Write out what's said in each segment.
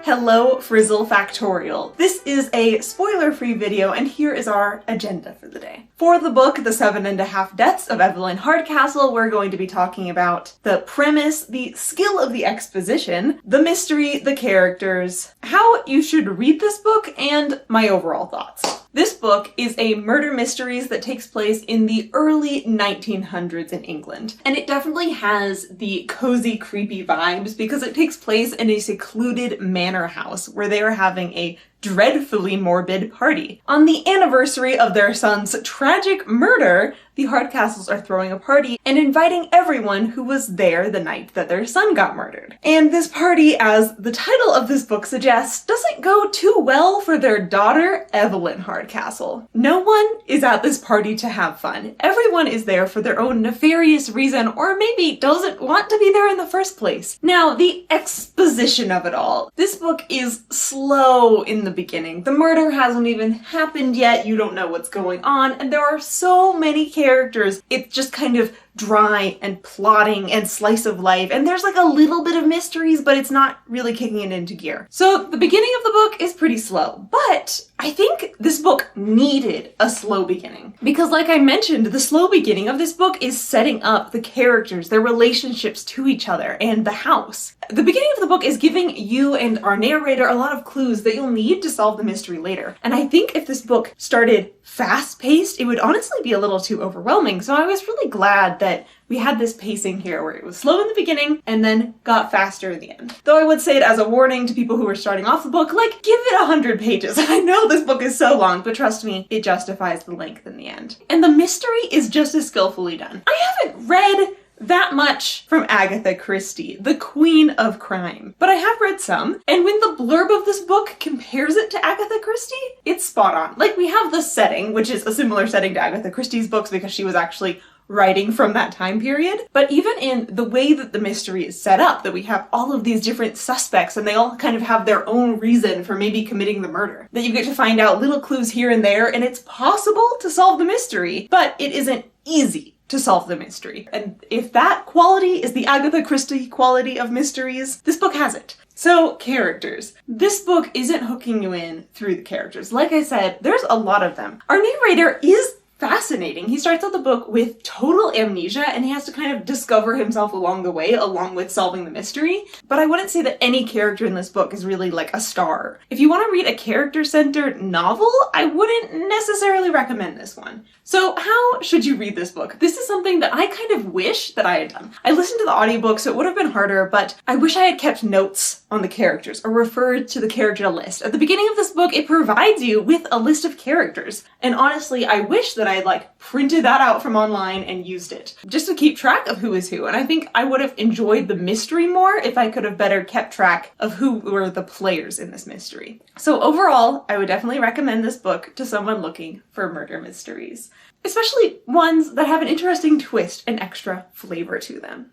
Hello, Frizzle Factorial. This is a spoiler-free video, and here is our agenda for the day. For the book, The 7.5 Deaths of Evelyn Hardcastle, we're going to be talking about the premise, the skill of the exposition, the mystery, the characters, how you should read this book, and my overall thoughts. This book is a murder mysteries that takes place in the early 1900s in England. And it definitely has the cozy, creepy vibes because it takes place in a secluded manor house where they are having a dreadfully morbid party. On the anniversary of their son's tragic murder, the Hardcastles are throwing a party and inviting everyone who was there the night that their son got murdered. And this party, as the title of this book suggests, doesn't go too well for their daughter, Evelyn Hardcastle. No one is at this party to have fun. Everyone is there for their own nefarious reason, or maybe doesn't want to be there in the first place. Now, the exposition of it all. This book is slow in the beginning. The murder hasn't even happened yet, you don't know what's going on, and there are so many characters. It's just kind of dry and plotting and slice of life, and there's like a little bit of mysteries, but it's not really kicking it into gear. So the beginning of the book is pretty slow, but I think this book needed a slow beginning. Because like I mentioned, the slow beginning of this book is setting up the characters, their relationships to each other, and the house. The beginning of the book is giving you and our narrator a lot of clues that you'll need to solve the mystery later. And I think if this book started fast-paced, it would honestly be a little too overwhelming. So I was really glad that we had this pacing here where it was slow in the beginning and then got faster in the end. Though I would say it as a warning to people who are starting off the book, like, give it 100 pages. I know this book is so long, but trust me, it justifies the length in the end. And the mystery is just as skillfully done. I haven't read that much from Agatha Christie, the queen of crime. But I have read some, and when the blurb of this book compares it to Agatha Christie, it's spot on. Like, we have the setting, which is a similar setting to Agatha Christie's books because she was actually writing from that time period. But even in the way that the mystery is set up, that we have all of these different suspects and they all kind of have their own reason for maybe committing the murder, that you get to find out little clues here and there, and it's possible to solve the mystery, but it isn't easy to solve the mystery. And if that quality is the Agatha Christie quality of mysteries, this book has it. So, characters. This book isn't hooking you in through the characters. Like I said, there's a lot of them. Our narrator is fascinating. He starts out the book with total amnesia and he has to kind of discover himself along the way, along with solving the mystery. But I wouldn't say that any character in this book is really like a star. If you want to read a character-centered novel, I wouldn't necessarily recommend this one. So how should you read this book? This is something that I kind of wish that I had done. I listened to the audiobook, so it would have been harder, but I wish I had kept notes on the characters or referred to the character list. At the beginning of this book, it provides you with a list of characters. And honestly, I wish that I had like printed that out from online and used it just to keep track of who is who. And I think I would have enjoyed the mystery more if I could have better kept track of who were the players in this mystery. So overall, I would definitely recommend this book to someone looking for murder mysteries, especially ones that have an interesting twist and extra flavor to them.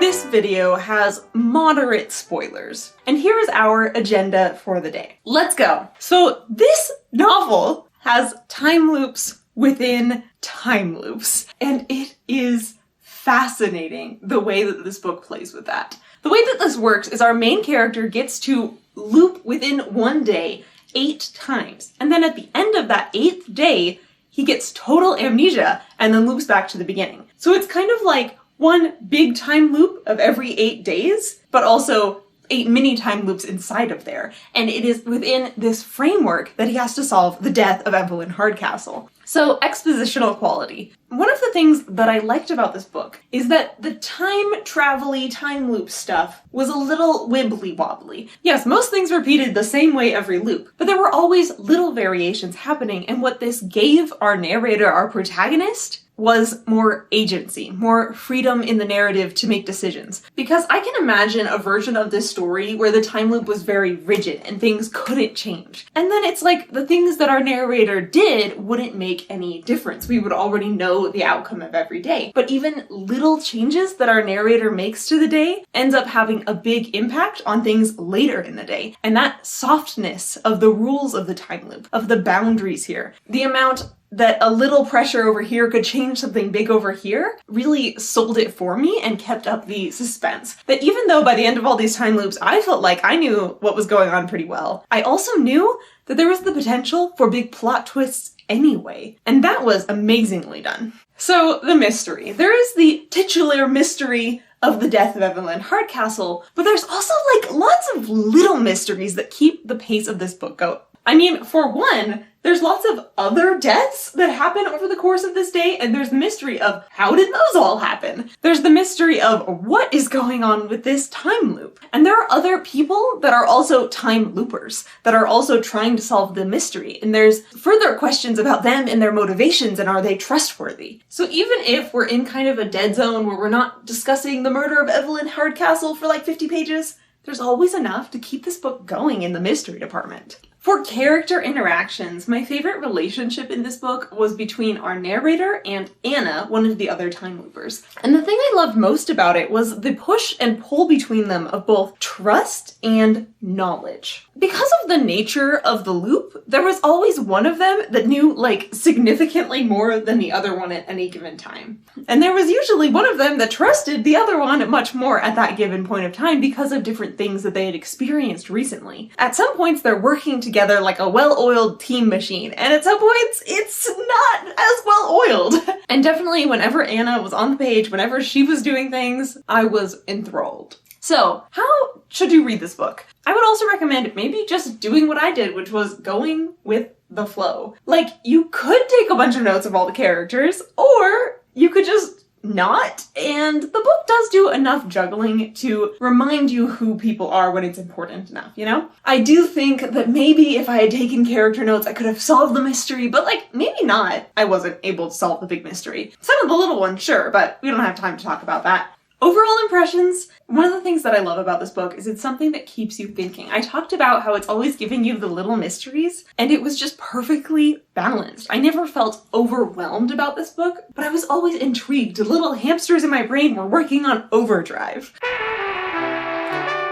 This video has moderate spoilers, and here is our agenda for the day. Let's go. So this novel has time loops within time loops, and it is fascinating the way that this book plays with that. The way that this works is our main character gets to loop within one day 8 times, and then at the end of that 8th day, he gets total amnesia and then loops back to the beginning. So it's kind of like one big time loop of every 8 days, but also 8 mini time loops inside of there. And it is within this framework that he has to solve the death of Evelyn Hardcastle. So, expositional quality. One of the things that I liked about this book is that the time travel-y, time loop stuff was a little wibbly-wobbly. Yes, most things repeated the same way every loop, but there were always little variations happening, and what this gave our narrator, our protagonist, was more agency, more freedom in the narrative to make decisions. Because I can imagine a version of this story where the time loop was very rigid and things couldn't change. And then it's like the things that our narrator did wouldn't make any difference. We would already know the outcome of every day. But even little changes that our narrator makes to the day ends up having a big impact on things later in the day. And that softness of the rules of the time loop, of the boundaries here, the amount that a little pressure over here could change something big over here really sold it for me and kept up the suspense. That even though by the end of all these time loops, I felt like I knew what was going on pretty well, I also knew that there was the potential for big plot twists anyway, and that was amazingly done. So, the mystery. There is the titular mystery of the death of Evelyn Hardcastle, but there's also like lots of little mysteries that keep the pace of this book going. I mean, for one, there's lots of other deaths that happen over the course of this day, and there's the mystery of how did those all happen? There's the mystery of what is going on with this time loop. And there are other people that are also time loopers, that are also trying to solve the mystery. And there's further questions about them and their motivations and are they trustworthy? So even if we're in kind of a dead zone where we're not discussing the murder of Evelyn Hardcastle for like 50 pages, there's always enough to keep this book going in the mystery department. For character interactions, my favorite relationship in this book was between our narrator and Anna, one of the other time loopers. And the thing I loved most about it was the push and pull between them of both trust and knowledge. Because of the nature of the loop, there was always one of them that knew like significantly more than the other one at any given time. And there was usually one of them that trusted the other one much more at that given point of time because of different things that they had experienced recently. At some points, they're working together like a well-oiled team machine, and at some points, it's not as well-oiled. And definitely whenever Anna was on the page, whenever she was doing things, I was enthralled. So, how should you read this book? I would also recommend maybe just doing what I did, which was going with the flow. Like, you could take a bunch of notes of all the characters, or you could just not, and the book does do enough juggling to remind you who people are when it's important enough, you know? I do think that maybe if I had taken character notes, I could have solved the mystery, but like, maybe not. I wasn't able to solve the big mystery. Some of the little ones, sure, but we don't have time to talk about that. Overall impressions, one of the things that I love about this book is it's something that keeps you thinking. I talked about how it's always giving you the little mysteries, and it was just perfectly balanced. I never felt overwhelmed about this book, but I was always intrigued. The little hamsters in my brain were working on overdrive.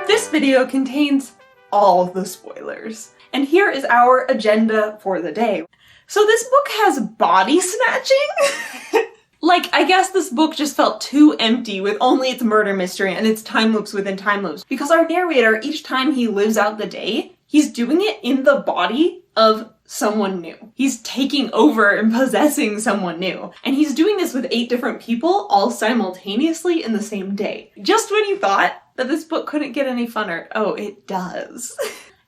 This video contains all the spoilers, and here is our agenda for the day. So this book has body snatching? Like, I guess this book just felt too empty with only its murder mystery and its time loops within time loops. Because our narrator, each time he lives out the day, he's doing it in the body of someone new. He's taking over and possessing someone new. And he's doing this with 8 different people all simultaneously in the same day. Just when you thought that this book couldn't get any funner, oh, it does.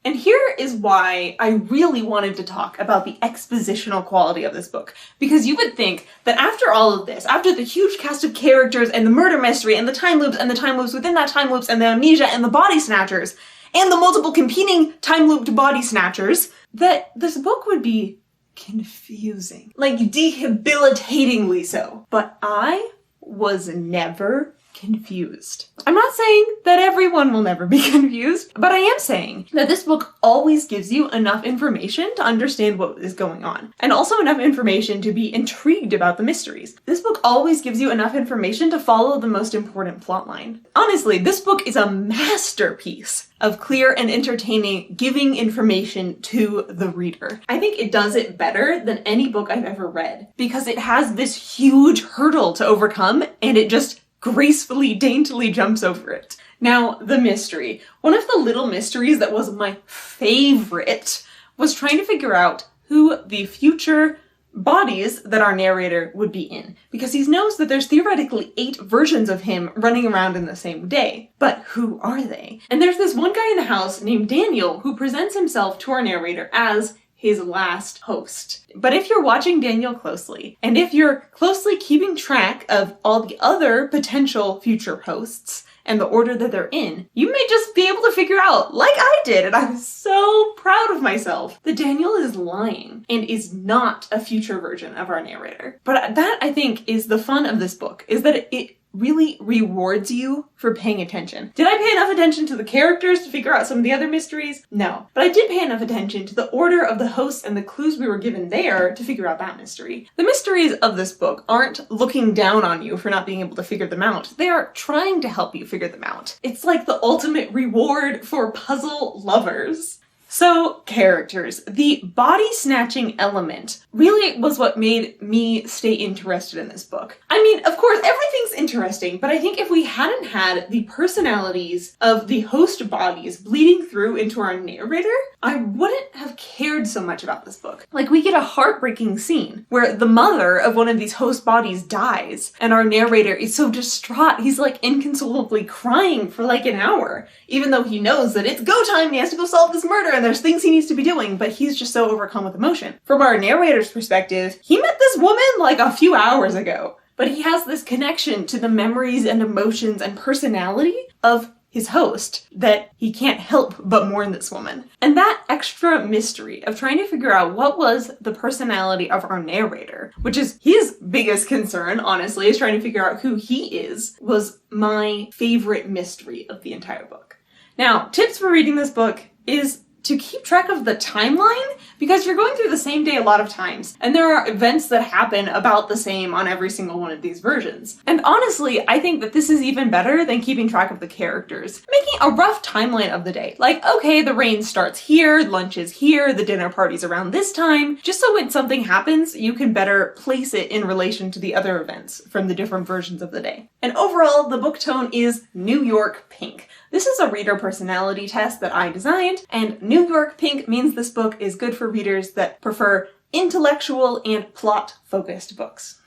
And here is why I really wanted to talk about the expositional quality of this book. Because you would think that after all of this, after the huge cast of characters and the murder mystery and the time loops within that time loops and the amnesia and the body snatchers and the multiple competing time looped body snatchers, that this book would be confusing. Like debilitatingly so. But I was never confused. I'm not saying that everyone will never be confused, but I am saying that this book always gives you enough information to understand what is going on, and also enough information to be intrigued about the mysteries. This book always gives you enough information to follow the most important plotline. Honestly, this book is a masterpiece of clear and entertaining giving information to the reader. I think it does it better than any book I've ever read, because it has this huge hurdle to overcome, and it just gracefully, daintily jumps over it. Now, the mystery. One of the little mysteries that was my favorite was trying to figure out who the future bodies that our narrator would be in. Because he knows that there's theoretically 8 versions of him running around in the same day. But who are they? And there's this one guy in the house named Daniel who presents himself to our narrator as his last host. But if you're watching Daniel closely, and if you're closely keeping track of all the other potential future hosts and the order that they're in, you may just be able to figure out, like I did, and I was so proud of myself, that Daniel is lying and is not a future version of our narrator. But that, I think, is the fun of this book, is that it really rewards you for paying attention. Did I pay enough attention to the characters to figure out some of the other mysteries? No. But I did pay enough attention to the order of the hosts and the clues we were given there to figure out that mystery. The mysteries of this book aren't looking down on you for not being able to figure them out. They are trying to help you figure them out. It's like the ultimate reward for puzzle lovers. So, characters. The body-snatching element really was what made me stay interested in this book. I mean, of course, everything's interesting, but I think if we hadn't had the personalities of the host bodies bleeding through into our narrator, I wouldn't have cared so much about this book. Like, we get a heartbreaking scene where the mother of one of these host bodies dies, and our narrator is so distraught, he's like inconsolably crying for like an hour, even though he knows that it's go time and he has to go solve this murder and there's things he needs to be doing, but he's just so overcome with emotion. From our narrator's perspective, he met this woman like a few hours ago, but he has this connection to the memories and emotions and personality of his host that he can't help but mourn this woman. And that extra mystery of trying to figure out what was the personality of our narrator, which is his biggest concern, honestly, is trying to figure out who he is, was my favorite mystery of the entire book. Now, tips for reading this book is to keep track of the timeline, because you're going through the same day a lot of times, and there are events that happen about the same on every single one of these versions. And honestly, I think that this is even better than keeping track of the characters. Making a rough timeline of the day. Like, okay, the rain starts here, lunch is here, the dinner party's around this time, just so when something happens, you can better place it in relation to the other events from the different versions of the day. And overall, the book tone is New York pink. This is a reader personality test that I designed, and New York pink means this book is good for readers that prefer intellectual and plot-focused books.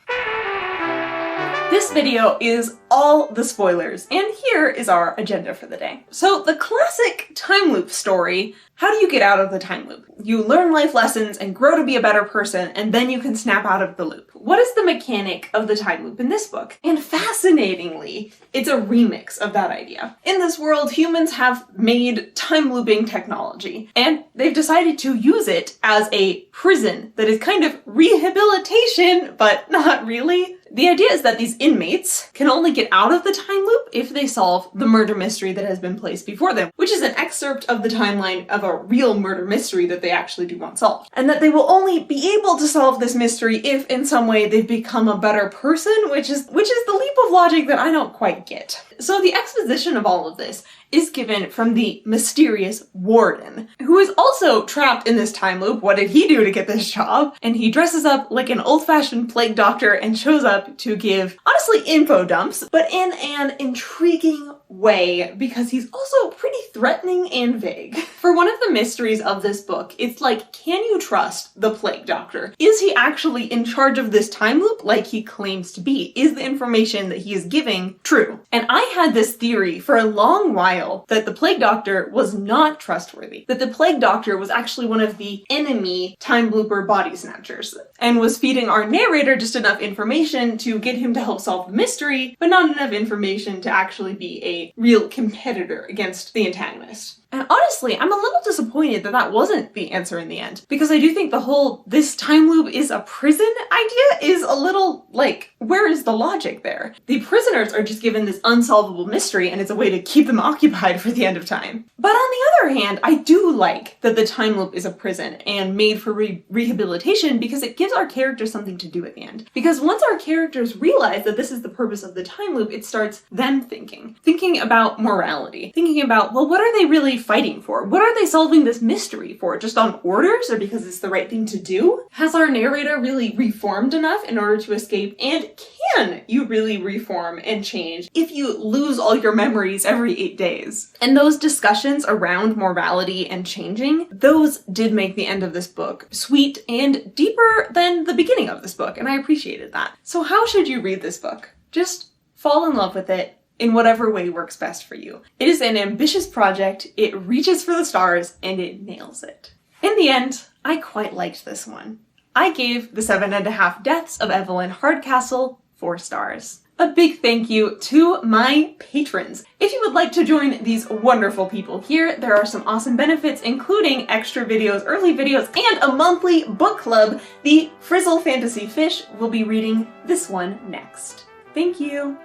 This video is all the spoilers, and here is our agenda for the day. So the classic time loop story, how do you get out of the time loop? You learn life lessons and grow to be a better person, and then you can snap out of the loop. What is the mechanic of the time loop in this book? And fascinatingly, it's a remix of that idea. In this world, humans have made time looping technology, and they've decided to use it as a prison that is kind of rehabilitation, but not really. The idea is that these inmates can only get out of the time loop if they solve the murder mystery that has been placed before them, which is an excerpt of the timeline of a real murder mystery that they actually do want solved. And that they will only be able to solve this mystery if in some way they've become a better person, which is the leap of logic that I don't quite get. So the exposition of all of this is given from the mysterious warden, who is also trapped in this time loop. What did he do to get this job? And he dresses up like an old-fashioned plague doctor and shows up to give, honestly, info dumps, but in an intriguing way, because he's also pretty threatening and vague. For one of the mysteries of this book, it's like, can you trust the plague doctor? Is he actually in charge of this time loop like he claims to be? Is the information that he is giving true? And I had this theory for a long while that the plague doctor was not trustworthy, that the plague doctor was actually one of the enemy time looper body snatchers, and was feeding our narrator just enough information to get him to help solve the mystery, but not enough information to actually be a real competitor against the antagonist. And honestly, I'm a little disappointed that that wasn't the answer in the end, because I do think the whole this time loop is a prison idea is a little like, where is the logic there? The prisoners are just given this unsolvable mystery and it's a way to keep them occupied for the end of time. But on the other hand, I do like that the time loop is a prison and made for rehabilitation, because it gives our characters something to do at the end. Because once our characters realize that this is the purpose of the time loop, it starts them thinking about morality, thinking about, well, what are they really fighting for? What are they solving this mystery for? Just on orders, or because it's the right thing to do? Has our narrator really reformed enough in order to escape? And can you really reform and change if you lose all your memories every 8 days? And those discussions around morality and changing, those did make the end of this book sweet and deeper than the beginning of this book, and I appreciated that. So how should you read this book? Just fall in love with it in whatever way works best for you. It is an ambitious project, it reaches for the stars, and it nails it. In the end, I quite liked this one. I gave the 7.5 Deaths of Evelyn Hardcastle 4 stars. A big thank you to my patrons. If you would like to join these wonderful people here, there are some awesome benefits, including extra videos, early videos, and a monthly book club. The Frizzle Fantasy Fish will be reading this one next. Thank you!